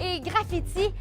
et graffiti.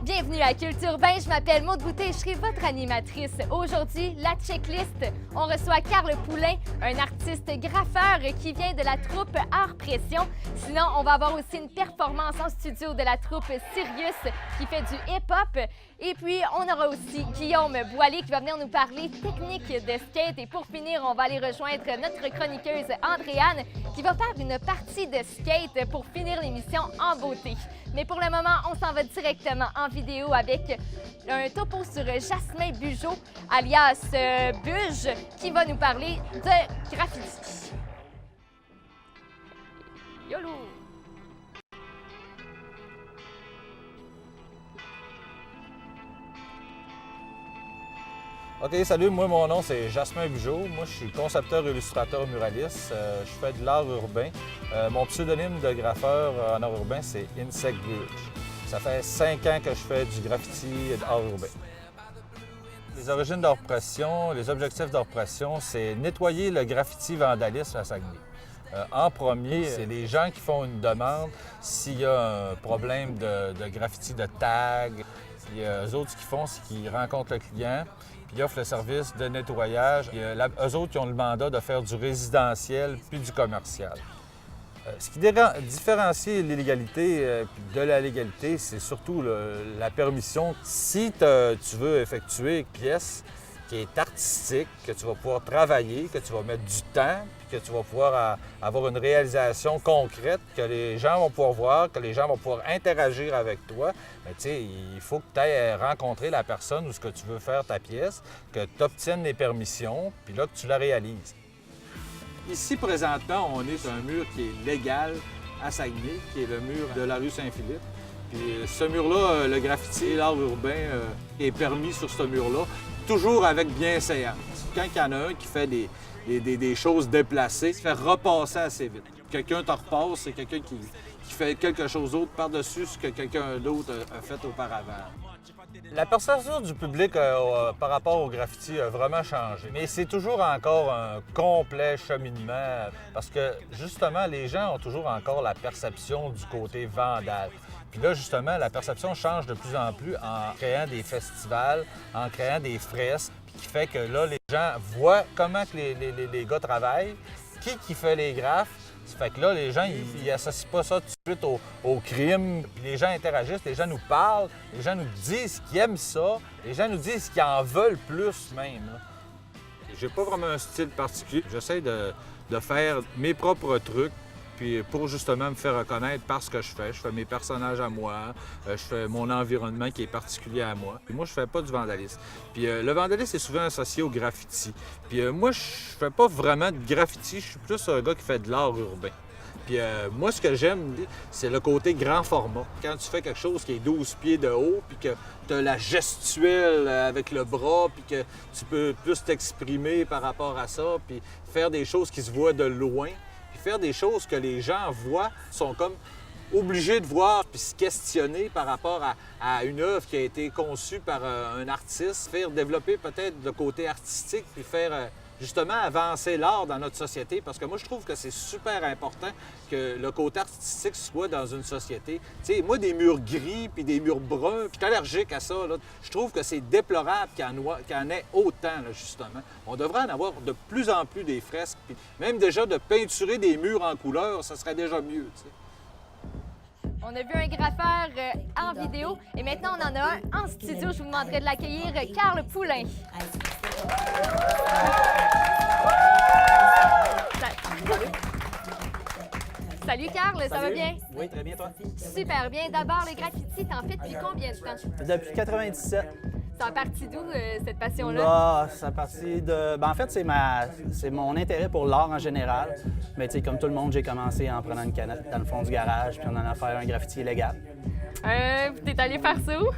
Bienvenue à Culture Urbain, je m'appelle Maude Boutet et je serai votre animatrice. Aujourd'hui, la checklist, on reçoit Carl Poulain, un artiste graffeur qui vient de la troupe Art Pression. Sinon, on va avoir aussi une performance en studio de la troupe Sirius qui fait du hip-hop. Et puis, on aura aussi Guillaume Boilly qui va venir nous parler technique de skate. Et pour finir, on va aller rejoindre notre chroniqueuse Andréane qui va faire une partie de skate pour finir l'émission en beauté. Mais pour le moment, on s'en va directement en vidéo avec un topo sur Jasmin Bugeaud, alias Buge, qui va nous parler de graffiti. YOLO! OK, salut, moi mon nom c'est Jasmin Bugeaud. Moi je suis concepteur, illustrateur, muraliste. Je fais de l'art urbain. Mon pseudonyme de graffeur en art urbain c'est Insect Buge. Ça fait 5 ans que je fais du graffiti et de l'art urbain. Les origines d'Art Pression, les objectifs d'Art Pression, c'est nettoyer le graffiti vandalisme à Saguenay. En premier, c'est les gens qui font une demande s'il y a un problème de graffiti de tag. Puis eux autres, ce qu'ils font, c'est qu'ils rencontrent le client, puis ils offrent le service de nettoyage. Eux autres, ils ont le mandat de faire du résidentiel puis du commercial. Ce qui différencie l'illégalité de la légalité, c'est surtout la permission. Si tu veux effectuer une pièce qui est artistique, que tu vas pouvoir travailler, que tu vas mettre du temps, puis que tu vas pouvoir avoir une réalisation concrète, que les gens vont pouvoir voir, que les gens vont pouvoir interagir avec toi, bien, tu sais, il faut que tu ailles rencontrer la personne où ce que tu veux faire ta pièce, que tu obtiennes les permissions, puis là, que tu la réalises. Ici, présentement, on est sur un mur qui est légal à Saguenay, qui est le mur de la rue Saint-Philippe. Puis ce mur-là, le graffiti, l'art urbain est permis sur ce mur-là, toujours avec bienséance. Quand il y en a un qui fait des choses déplacées, il se fait repasser assez vite. Quelqu'un te repasse, c'est quelqu'un qui fait quelque chose d'autre par-dessus ce que quelqu'un d'autre a fait auparavant. La perception du public par rapport au graffiti a vraiment changé. Mais c'est toujours encore un complet cheminement parce que, justement, les gens ont toujours encore la perception du côté vandale. Puis là, justement, la perception change de plus en plus en créant des festivals, en créant des fresques, qui fait que là, les gens voient comment que les gars travaillent, qui fait les graphes. Ça fait que là, les gens, ils associent pas ça tout de suite au crime. Puis les gens interagissent, les gens nous parlent, les gens nous disent qu'ils aiment ça, les gens nous disent qu'ils en veulent plus même. J'ai pas vraiment un style particulier. J'essaie de faire mes propres trucs, puis pour justement me faire reconnaître par ce que je fais. Je fais mes personnages à moi, je fais mon environnement qui est particulier à moi. Puis moi, je fais pas du vandalisme. Puis le vandalisme est souvent associé au graffiti. Puis moi, je fais pas vraiment de graffiti, je suis plus un gars qui fait de l'art urbain. Puis moi, ce que j'aime, c'est le côté grand format. Quand tu fais quelque chose qui est 12 pieds de haut, puis que tu as la gestuelle avec le bras, puis que tu peux plus t'exprimer par rapport à ça, puis faire des choses qui se voient de loin, puis faire des choses que les gens voient, sont comme obligés de voir puis se questionner par rapport à une œuvre qui a été conçue par un artiste, faire développer peut-être le côté artistique, puis faire justement avancer l'art dans notre société, parce que moi, je trouve que c'est super important que le côté artistique soit dans une société. Tu sais, moi, des murs gris puis des murs bruns, puis je suis allergique à ça, là. Je trouve que c'est déplorable qu'il y en ait autant, là, justement. On devrait en avoir de plus en plus des fresques, puis même déjà de peinturer des murs en couleur, ça serait déjà mieux, tu sais. On a vu un graffeur en vidéo et maintenant on en a un en studio. Je vous demanderai de l'accueillir, Carl Poulain. Salut Carl, ça va bien? Oui, très bien, toi? Super bien. D'abord, le graffiti, t'en fais depuis combien de temps? Depuis 97. Ça a parti d'où, cette passion-là? Là, ça a parti de... Ben, en fait, c'est mon intérêt pour l'art en général. Mais tu sais, comme tout le monde, j'ai commencé en prenant une canette dans le fond du garage, puis on en a fait un graffiti illégal. T'es allé faire ça où?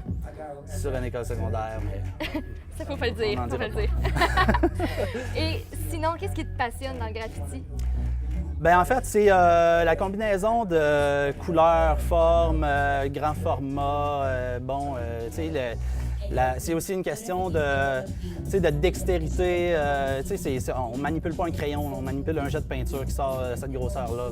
Sur une école secondaire, mais... Ça, faut pas le dire, faut pas le dire. Et sinon, qu'est-ce qui te passionne dans le graffiti? Ben en fait, c'est la combinaison de couleurs, formes, grand format, tu sais, C'est aussi une question de dextérité. On ne manipule pas un crayon, on manipule un jet de peinture qui sort cette grosseur-là.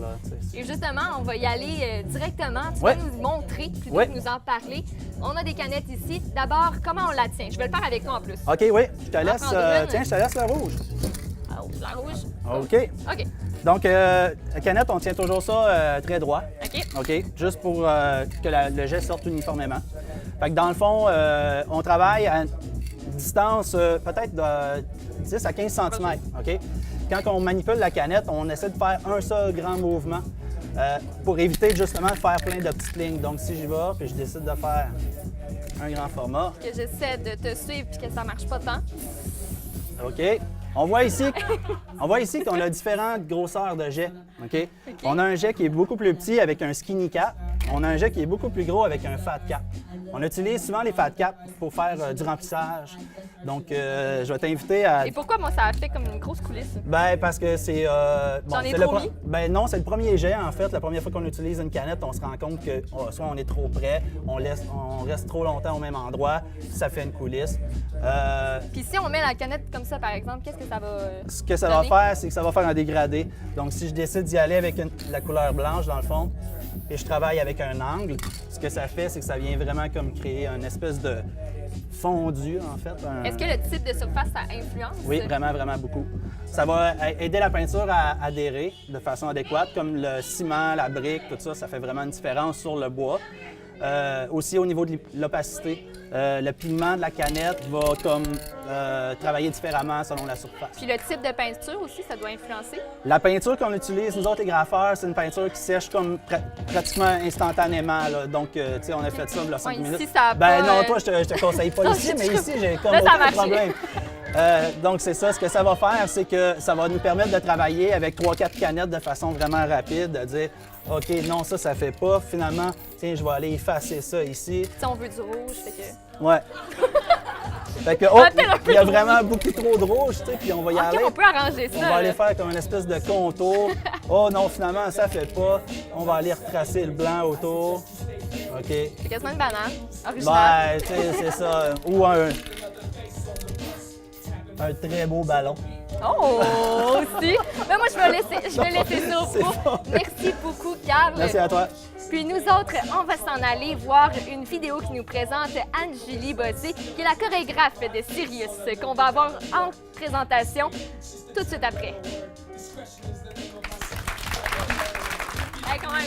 Et justement, on va y aller directement. Tu vas nous montrer plutôt que nous en parler. On a des canettes ici. D'abord, comment on la tient? Je vais le faire avec toi en plus. OK, oui. Je te laisse. Tiens, je te laisse le rouge. Oh, la rouge. OK. OK. Donc, la canette, on tient toujours ça très droit. OK. OK. Juste pour que le jet sorte uniformément. Fait que dans le fond, on travaille à une distance peut-être de 10 à 15 cm. OK? Quand on manipule la canette, on essaie de faire un seul grand mouvement pour éviter justement de faire plein de petites lignes. Donc, si j'y vais puis je décide de faire un grand format. Que j'essaie de te suivre puis que ça marche pas tant. OK. On voit ici qu'on a différentes grosseurs de jets. OK? On a un jet qui est beaucoup plus petit avec un skinny cap. On a un jet qui est beaucoup plus gros avec un fat cap. On utilise souvent les fat caps pour faire du remplissage. Donc, je vais t'inviter à... Et pourquoi moi ça a fait comme une grosse coulisse? Bien, parce que c'est... J'en ai trop mis? Ben non, c'est le premier jet, en fait. La première fois qu'on utilise une canette, on se rend compte que soit on est trop près, on reste trop longtemps au même endroit, ça fait une coulisse. Puis si on met la canette comme ça, par exemple, qu'est-ce que ça va Ce que ça va faire, c'est que ça va faire un dégradé. Donc, si je décide d'y aller avec la couleur blanche, dans le fond, et je travaille avec un angle, ce que ça fait, c'est que ça vient vraiment comme créer une espèce de fondu, en fait. Est-ce que le type de surface, ça influence? Oui, vraiment, vraiment beaucoup. Ça va aider la peinture à adhérer de façon adéquate, comme le ciment, la brique, tout ça, ça fait vraiment une différence sur le bois. Aussi au niveau de l'opacité, le pigment de la canette va comme travailler différemment selon la surface. Puis le type de peinture aussi, ça doit influencer? La peinture qu'on utilise, nous autres les graffeurs, c'est une peinture qui sèche comme pratiquement instantanément. Là. Donc, tu sais, on a fait ça il y a 5 minutes. Ici, ça a ben pas, non, toi, je te conseille pas ici, mais ici, j'ai comme là, ça a aucun marché. problème. Donc, c'est ça. Ce que ça va faire, c'est que ça va nous permettre de travailler avec 3-4 canettes de façon vraiment rapide, de dire OK, non, ça fait pas. Finalement, tiens, je vais aller effacer ça ici. Si on veut du rouge, fait que... Ouais. Fait que, oh, il y a vraiment beaucoup trop de rouge, tu sais, puis on va y aller. OK, on peut arranger ça. On va aller faire comme une espèce de contour. Oh non, finalement, ça fait pas. On va aller retracer le blanc autour. OK. C'est quasiment une banane originale. Ben, tu sais, c'est ça. Ou un très beau ballon. Oh, aussi! Mais moi, je vais laisser ça au C'est bout. bon. Merci beaucoup, Carl. Merci à toi. Puis nous autres, on va s'en aller voir une vidéo qui nous présente Anne-Julie Bossé, qui est la chorégraphe de Sirius, qu'on va avoir en présentation tout de suite après. Hey, quand même,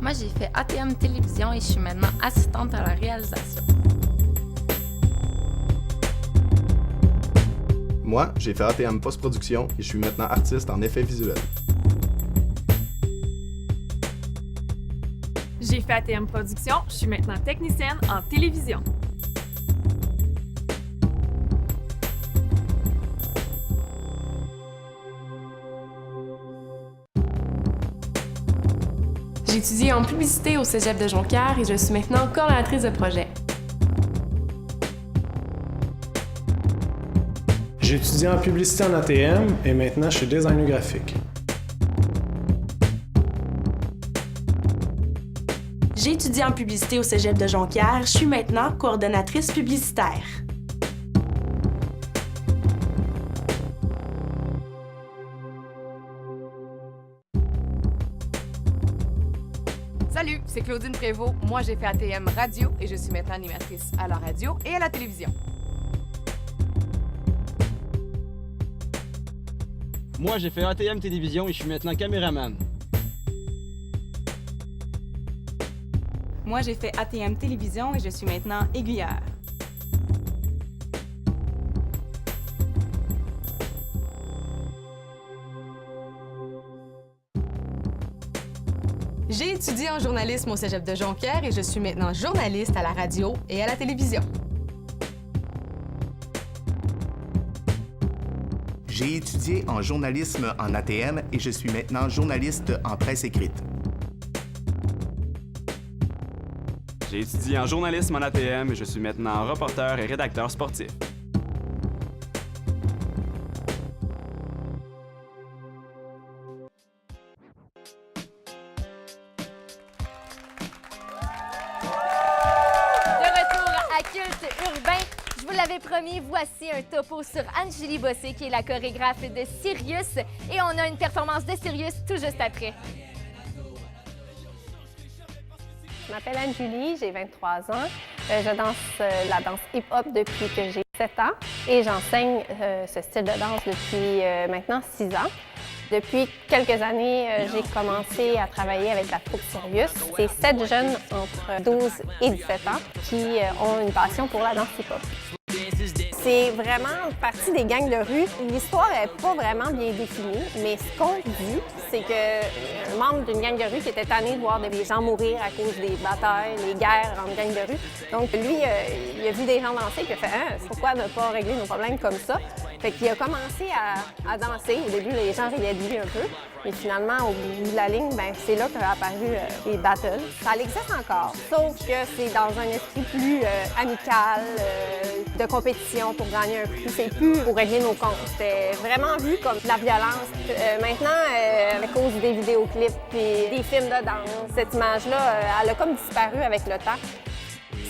Moi, j'ai fait ATM Télévision et je suis maintenant assistante à la réalisation. Moi, j'ai fait ATM Post-Production et je suis maintenant artiste en effets visuels. J'ai fait ATM Production, je suis maintenant technicienne en télévision. J'ai étudié en publicité au Cégep de Jonquière et je suis maintenant coordonnatrice de projet. J'ai étudié en publicité en ATM et maintenant je suis designer graphique. J'ai étudié en publicité au Cégep de Jonquière. Je suis maintenant coordonnatrice publicitaire. Salut, c'est Claudine Prévost. Moi, j'ai fait ATM Radio et je suis maintenant animatrice à la radio et à la télévision. Moi, j'ai fait ATM Télévision et je suis maintenant caméraman. Moi, j'ai fait ATM Télévision et je suis maintenant aiguilleur. J'ai étudié en journalisme au Cégep de Jonquière et je suis maintenant journaliste à la radio et à la télévision. J'ai étudié en journalisme en ATM et je suis maintenant journaliste en presse écrite. J'ai étudié en journalisme en ATM et je suis maintenant reporter et rédacteur sportif. culte urbain. Je vous l'avais promis, voici un topo sur Anne-Julie Bossé, qui est la chorégraphe de Sirius. Et on a une performance de Sirius tout juste après. Je m'appelle Anne-Julie, j'ai 23 ans. Je danse la danse hip-hop depuis que j'ai 7 ans et j'enseigne ce style de danse depuis maintenant 6 ans. Depuis quelques années, j'ai commencé à travailler avec la troupe Sirius. C'est 7 jeunes entre 12 et 17 ans qui ont une passion pour la danse hip-hop. C'est vraiment partie des gangs de rue. L'histoire n'est pas vraiment bien définie, mais ce qu'on dit, c'est qu'un membre d'une gang de rue qui était tanné de voir des gens mourir à cause des batailles, les guerres entre gangs de rue. Donc lui, il a vu des gens danser, puis il a fait « pourquoi ne pas régler nos problèmes comme ça? » Fait qu'il a commencé à danser. Au début, les gens riaient de lui un peu. Mais finalement, au bout de la ligne, c'est là qu'ont apparu les battles. Ça existe encore, sauf que c'est dans un esprit plus amical, de compétition pour gagner un prix. C'est plus pour régler nos comptes. C'était vraiment vu comme de la violence. Maintenant, à cause des vidéoclips et des films de danse, cette image-là, elle a comme disparu avec le temps.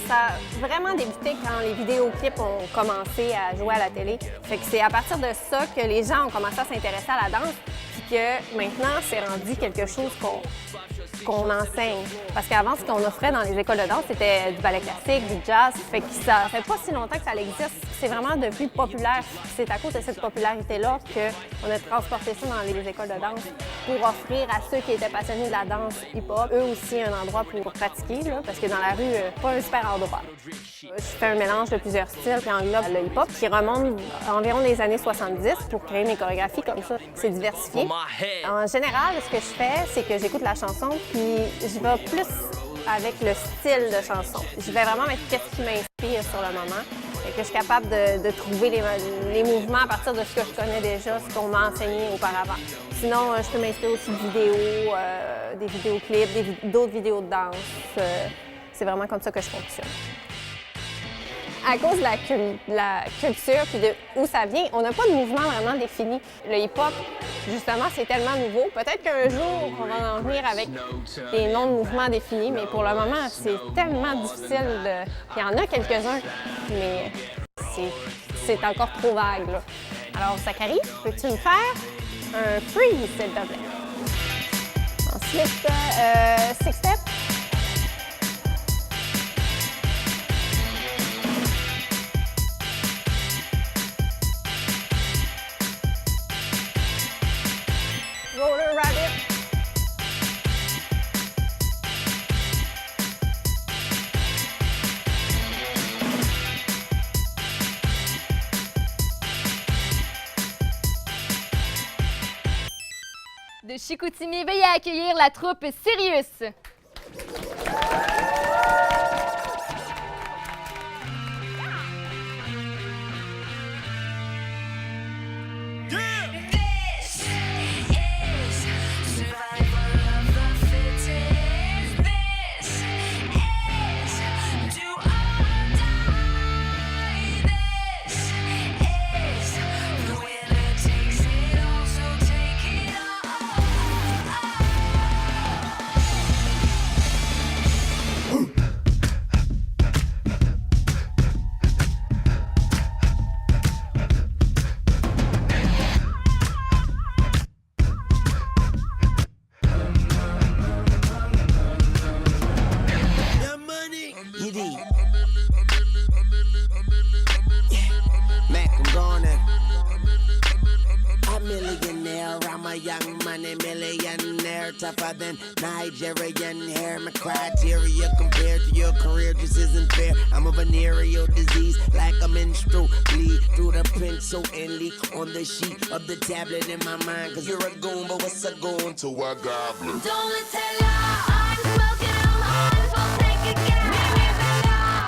Ça a vraiment débuté quand les vidéoclips ont commencé à jouer à la télé. Fait que c'est à partir de ça que les gens ont commencé à s'intéresser à la danse, puis que maintenant, c'est rendu quelque chose qu'on enseigne. Parce qu'avant, ce qu'on offrait dans les écoles de danse, c'était du ballet classique, du jazz. Fait que ça fait pas si longtemps que ça existe. C'est vraiment devenu populaire. C'est à cause de cette popularité-là qu'on a transporté ça dans les écoles de danse pour offrir à ceux qui étaient passionnés de la danse hip-hop, eux aussi, un endroit pour pratiquer, là, parce que dans la rue, pas un super endroit. Je fais un mélange de plusieurs styles qui englobe le hip-hop, qui remonte environ les années 70 pour créer mes chorégraphies comme ça. C'est diversifié. En général, ce que je fais, c'est que j'écoute la chanson, puis je vais plus avec le style de chanson. Je vais vraiment mettre ce qui m'inspire sur le moment. Et que je suis capable de trouver les mouvements à partir de ce que je connais déjà, ce qu'on m'a enseigné auparavant. Sinon, je peux m'inspirer aussi de vidéos, des vidéoclips, d'autres vidéos de danse. C'est vraiment comme ça que je fonctionne. À cause de la culture puis de où ça vient, on n'a pas de mouvement vraiment défini. Le hip-hop, justement, c'est tellement nouveau. Peut-être qu'un jour, on va en venir avec des noms de mouvements définis, mais pour le moment, c'est tellement difficile de... Il y en a quelques-uns, mais c'est encore trop vague, là. Alors, Zachary, peux-tu me faire un freeze, s'il te plaît? Ensuite, six steps. Roller rabbit. De Chicoutimi, veuillez accueillir la troupe Sirius. Tougher than Nigerian hair. My criteria compared to your career just isn't fair. I'm a venereal disease, like a menstrual bleed through the pencil and leak on the sheet of the tablet in my mind. Cause you're a goon, but what's a goon to a goblin? Don't let's tell her I'm smoking, I'm high, so take a guess.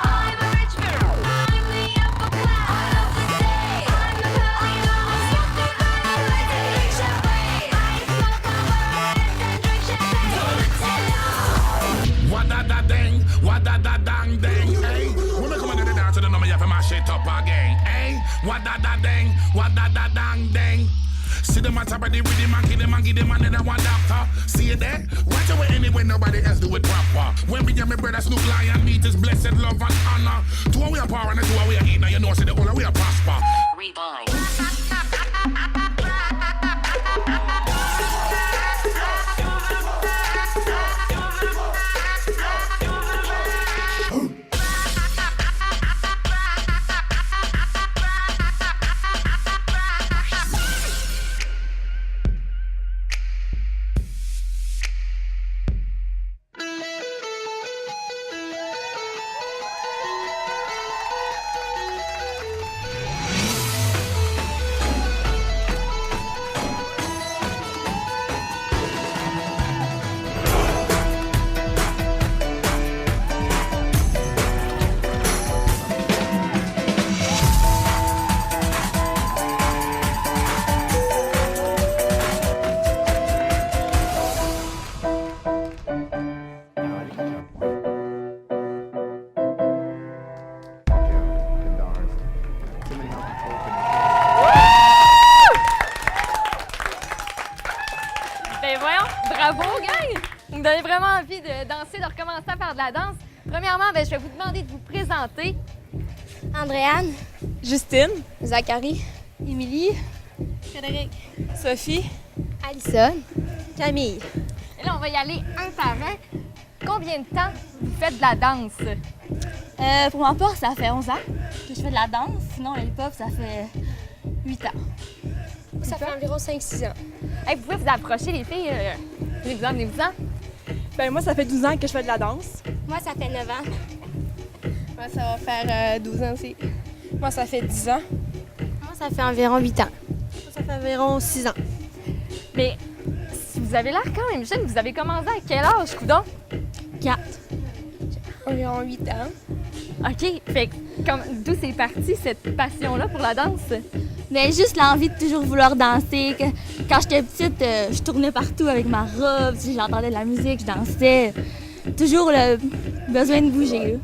I'm a rich girl, I'm the upper class. I love to say, I'm the Pelino, I'm something better, like a picture way. I smoke a bird and drink champagne. Don't let's tell her. What-da-da-ding, what-da-da-dang-ding, hey. When I come into the dance, you don't know me have to mash it up again, hey. What-da-da-ding, what-da-da-dang-ding. See them on top of the rhythm and give them another one doctor. See it there? Watch away anyway, nobody else do it proper. prosper. When me and my brother Snoop Lion meet his blessed love and honor. Two we are power and two we are eat. Now you know say the whole we are prosper. Ben voyons, bravo, gang! Vous me donnez vraiment envie de danser, de recommencer à faire de la danse. Premièrement, ben, je vais vous demander de vous présenter. Andréane. Justine. Zachary. Émilie. Frédéric. Sophie. Alison. Camille. Et là, on va y aller un par un. Combien de temps vous faites de la danse? Pour ma part, ça fait 11 ans que je fais de la danse. Sinon, le hip-hop, ça fait 8 ans. Ça fait environ 5-6 ans. Hey, vous pouvez vous approcher, les filles. Venez-vous-en. Ben moi, ça fait 12 ans que je fais de la danse. Moi, ça fait 9 ans. Moi, ça va faire 12 ans aussi. Moi, ça fait 10 ans. Moi, ça fait environ 8 ans. Moi, ça fait environ 6 ans. Mais si vous avez l'air quand même jeune, vous avez commencé à quel âge, coudonc? 4. Environ 8 ans. OK. Fait que d'où c'est parti, cette passion-là pour la danse? Mais juste l'envie de toujours vouloir danser. Quand j'étais petite, je tournais partout avec ma robe. Si j'entendais de la musique, je dansais. Toujours le besoin de bouger.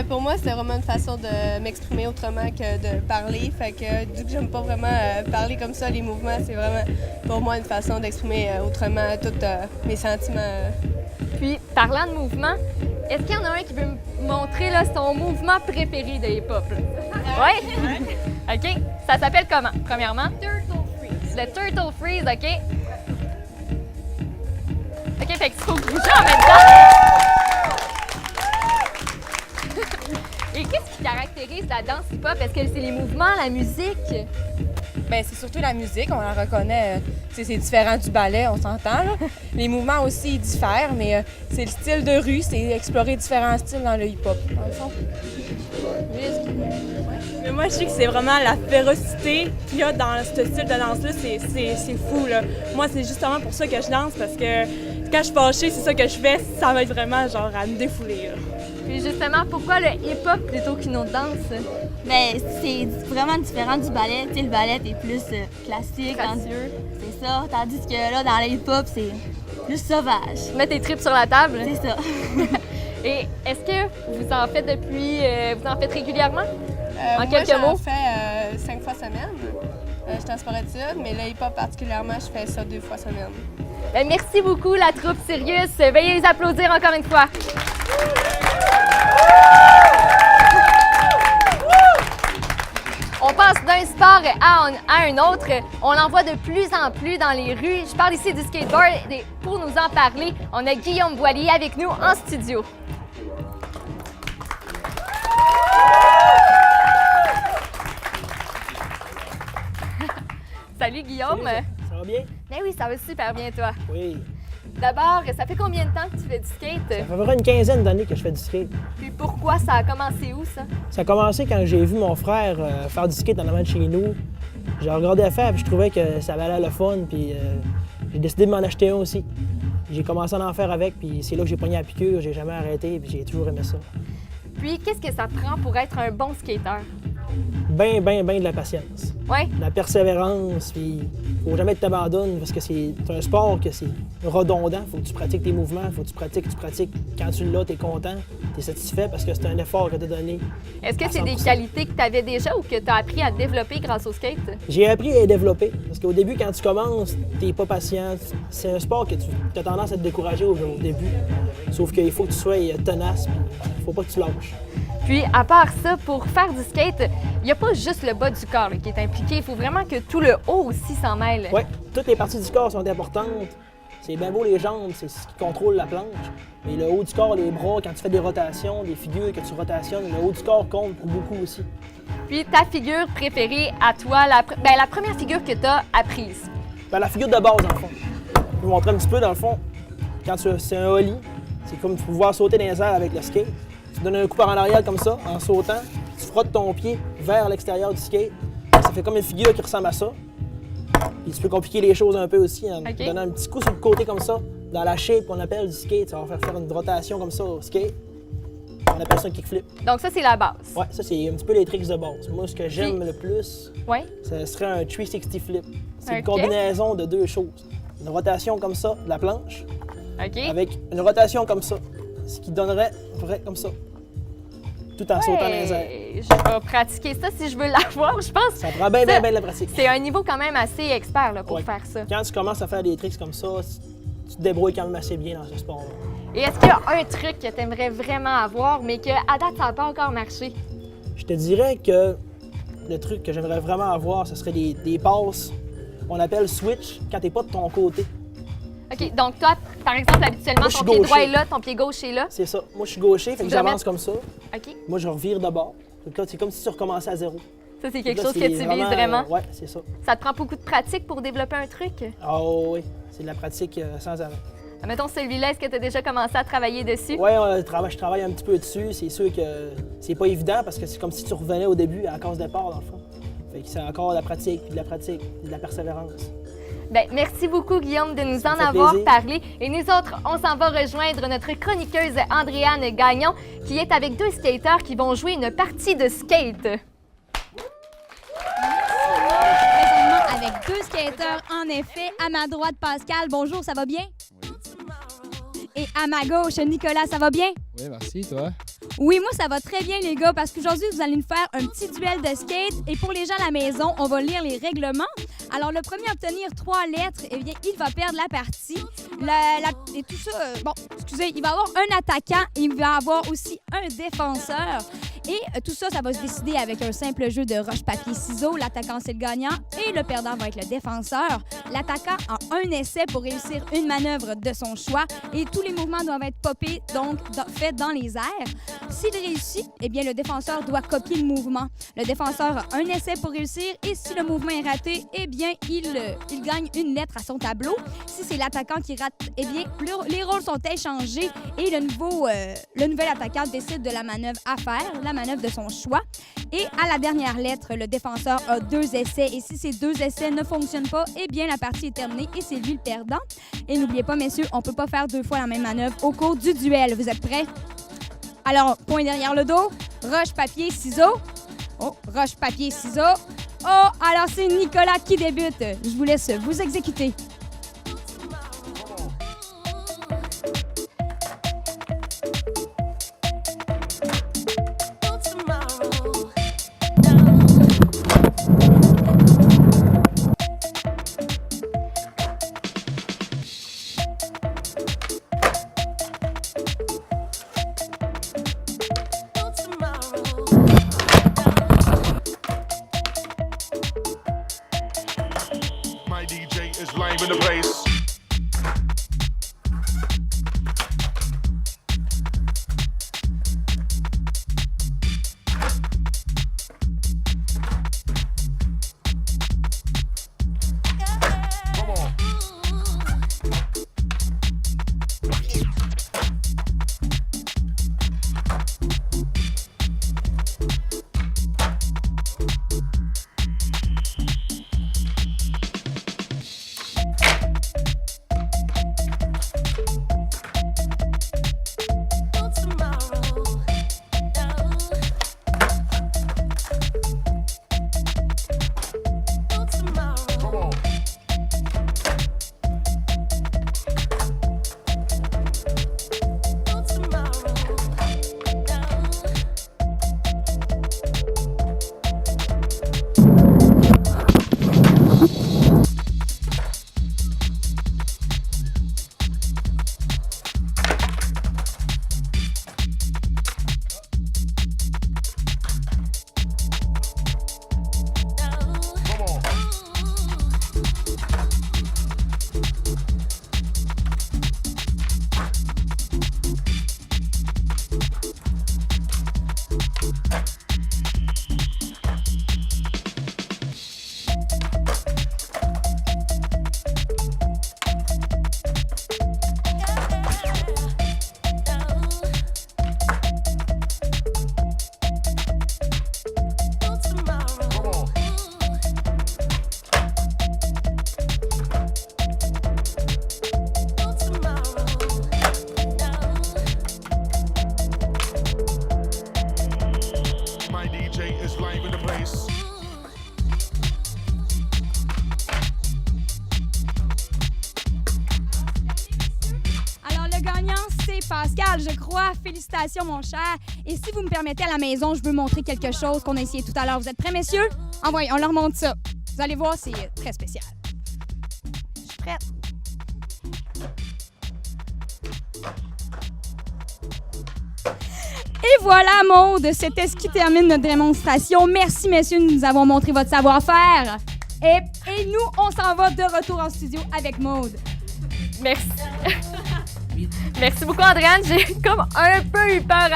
Pour moi, c'était vraiment une façon de m'exprimer autrement que de parler. Fait que du coup, j'aime pas vraiment parler comme ça, les mouvements, c'est vraiment pour moi une façon d'exprimer autrement tous mes sentiments. Puis, parlant de mouvements, est-ce qu'il y en a un qui veut me montrer là, son mouvement préféré de hip-hop? Oui? OK. Ça s'appelle comment, premièrement? Turtle Freeze. Le Turtle Freeze, OK. OK, fait qu'il faut bouger en même temps. Et qu'est-ce qui caractérise la danse hip-hop? Est-ce que c'est les mouvements, la musique? Ben c'est surtout la musique, on la reconnaît. C'est différent du ballet, on s'entend. Là. Les mouvements aussi ils diffèrent, mais c'est le style de rue, c'est explorer différents styles dans le hip-hop, dans le fond. Mais moi, je sais que c'est vraiment la férocité qu'il y a dans ce style de danse-là, c'est fou. Là. Moi, c'est justement pour ça que je danse, parce que quand je suis fâchée, c'est ça que je fais, ça va être vraiment genre à me défouler. Là. Puis justement, pourquoi le hip-hop plutôt qu'une autre danse? Mais c'est vraiment différent du ballet. Tu sais, le ballet est plus classique, c'est ça. Tandis que là, dans le hip-hop, c'est plus sauvage. Mets tes tripes sur la table. C'est ça. Et est-ce que vous en faites vous en faites régulièrement? En moi, quelques mots? J'en fais 5 fois semaine. Je suis en sport-études, mais le hip-hop particulièrement, je fais ça 2 fois semaine. Ben, merci beaucoup, la troupe Sirius. Veuillez les applaudir encore une fois. On passe d'un sport à un autre. On en voit de plus en plus dans les rues. Je parle ici du skateboard et pour nous en parler, on a Guillaume Boilly avec nous en studio. Salut Guillaume. Salut, ça va bien? Ben oui, ça va super bien toi. Oui. D'abord, ça fait combien de temps que tu fais du skate? Ça fait à peu près une quinzaine d'années que je fais du skate. Puis pourquoi ça a commencé où ça? Ça a commencé quand j'ai vu mon frère faire du skate en avant de chez nous. J'ai regardé à faire puis je trouvais que ça valait le fun puis j'ai décidé de m'en acheter un aussi. J'ai commencé à en faire avec puis c'est là que j'ai pogné la piqûre, j'ai jamais arrêté puis j'ai toujours aimé ça. Puis qu'est-ce que ça prend pour être un bon skateur? Ben de la patience. la persévérance, puis faut jamais que tu t'abandonnes parce que c'est un sport que c'est redondant. Faut que tu pratiques tes mouvements, faut que tu pratiques. Quand tu l'as, tu es content, tu es satisfait parce que c'est un effort que tu as donné. Est-ce que c'est des qualités que tu avais déjà ou que tu as appris à développer grâce au skate? J'ai appris à les développer parce qu'au début, quand tu commences, tu n'es pas patient. C'est un sport que tu as tendance à te décourager au début. Sauf qu'il faut que tu sois tenace, il faut pas que tu lâches. Puis, à part ça, pour faire du skate, il n'y a pas juste le bas du corps là, qui est impliqué. Il faut vraiment que tout le haut aussi s'en mêle. Oui, toutes les parties du corps sont importantes. C'est bien beau les jambes, c'est ce qui contrôle la planche. Mais le haut du corps, les bras, quand tu fais des rotations, des figures que tu rotationnes, le haut du corps compte pour beaucoup aussi. Puis, ta figure préférée à toi, la première figure que tu as apprise? La figure de base, dans le fond. Je vais vous montrer un petit peu, dans le fond. Quand c'est un ollie, c'est comme pouvoir sauter dans les airs avec le skate. Tu donnes un coup par en arrière comme ça, en sautant. Tu frottes ton pied vers l'extérieur du skate. Ça fait comme une figure qui ressemble à ça. Puis tu peux compliquer les choses un peu aussi en donnant un petit coup sur le côté comme ça, dans la shape qu'on appelle du skate. Ça va faire une rotation comme ça au skate. On appelle ça un kickflip. Donc ça, c'est la base. Oui, ça, c'est un petit peu les tricks de base. Moi, ce que j'aime le plus, ce serait un 360 flip. C'est une combinaison de deux choses. Une rotation comme ça de la planche, avec une rotation comme ça, ce qui donnerait vrai comme ça, tout en sautant dans les airs. Je vais pratiquer ça si je veux l'avoir, je pense. Ça prend bien de la pratique. C'est un niveau quand même assez expert là, pour faire ça. Quand tu commences à faire des tricks comme ça, tu te débrouilles quand même assez bien dans ce sport-là. Et est-ce qu'il y a un truc que tu aimerais vraiment avoir, mais qu'à date, ça n'a pas encore marché? Je te dirais que le truc que j'aimerais vraiment avoir, ce serait des passes qu'on appelle switch quand tu n'es pas de ton côté. OK, donc toi, par exemple, habituellement, ton pied droit est là, ton pied gauche est là? C'est ça. Moi, je suis gaucher, fait que j'avance comme ça. OK. Moi, je revire de bord. C'est comme si tu recommençais à zéro. Ça, c'est quelque chose que tu vises vraiment? Oui, c'est ça. Ça te prend beaucoup de pratique pour développer un truc? Oh oui, c'est de la pratique sans arrêt. Mettons celui-là, est-ce que tu as déjà commencé à travailler dessus? Oui, je travaille un petit peu dessus. C'est sûr que c'est pas évident parce que c'est comme si tu revenais au début à la case départ, dans le fond. Fait que c'est encore de la pratique, puis de la persévérance. Bien, merci beaucoup, Guillaume, de nous en avoir parlé. Et nous autres, on s'en va rejoindre notre chroniqueuse Andréane Gagnon, qui est avec deux skateurs qui vont jouer une partie de skate. Présentement avec deux skateurs, en effet. À ma droite, Pascal. Bonjour, ça va bien? Et à ma gauche, Nicolas, ça va bien? Oui, merci, toi? Oui, moi, ça va très bien, les gars, parce qu'aujourd'hui, vous allez nous faire un petit duel de skate. Et pour les gens à la maison, on va lire les règlements. Alors, le premier à obtenir 3 lettres, eh bien, il va perdre la partie. Et tout ça, il va avoir un attaquant et il va avoir aussi un défenseur. Et tout ça, ça va se décider avec un simple jeu de roche-papier-ciseaux. L'attaquant, c'est le gagnant et le perdant va être le défenseur. L'attaquant a un essai pour réussir une manœuvre de son choix et tous les mouvements doivent être popés, donc faits dans les airs. S'il réussit, eh bien, le défenseur doit copier le mouvement. Le défenseur a un essai pour réussir et si le mouvement est raté, eh bien, il gagne une lettre à son tableau. Si c'est l'attaquant qui rate, eh bien, les rôles sont échangés et le nouvel attaquant décide de la manœuvre à faire, la manœuvre de son choix. Et à la dernière lettre, le défenseur a 2 essais et si ces 2 essais ne fonctionnent pas, eh bien, la partie est terminée et c'est lui le perdant. Et n'oubliez pas, messieurs, on ne peut pas faire 2 fois la même manœuvre au cours du duel. Vous êtes prêts? Alors, point derrière le dos, roche, papier, ciseaux. Oh, roche, papier, ciseaux. Oh, alors c'est Nicolas qui débute. Je vous laisse vous exécuter. Pascal, je crois. Félicitations, mon cher. Et si vous me permettez, à la maison, je veux montrer quelque chose qu'on a essayé tout à l'heure. Vous êtes prêts, messieurs? Envoyez, on leur montre ça. Vous allez voir, c'est très spécial. Je suis prête. Et voilà, Maude, c'était ce qui termine notre démonstration. Merci, messieurs, de nous avoir montré votre savoir-faire. Et nous, on s'en va de retour en studio avec Maude. Merci. Merci beaucoup, Andréane. J'ai comme un peu eu peur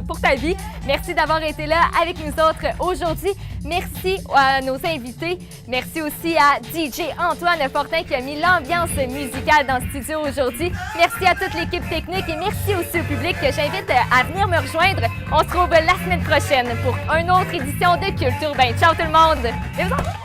pour ta vie. Merci d'avoir été là avec nous autres aujourd'hui. Merci à nos invités. Merci aussi à DJ Antoine Fortin qui a mis l'ambiance musicale dans le studio aujourd'hui. Merci à toute l'équipe technique et merci aussi au public que j'invite à venir me rejoindre. On se retrouve la semaine prochaine pour une autre édition de Culture Urbaine. Ciao tout le monde! Et vous en...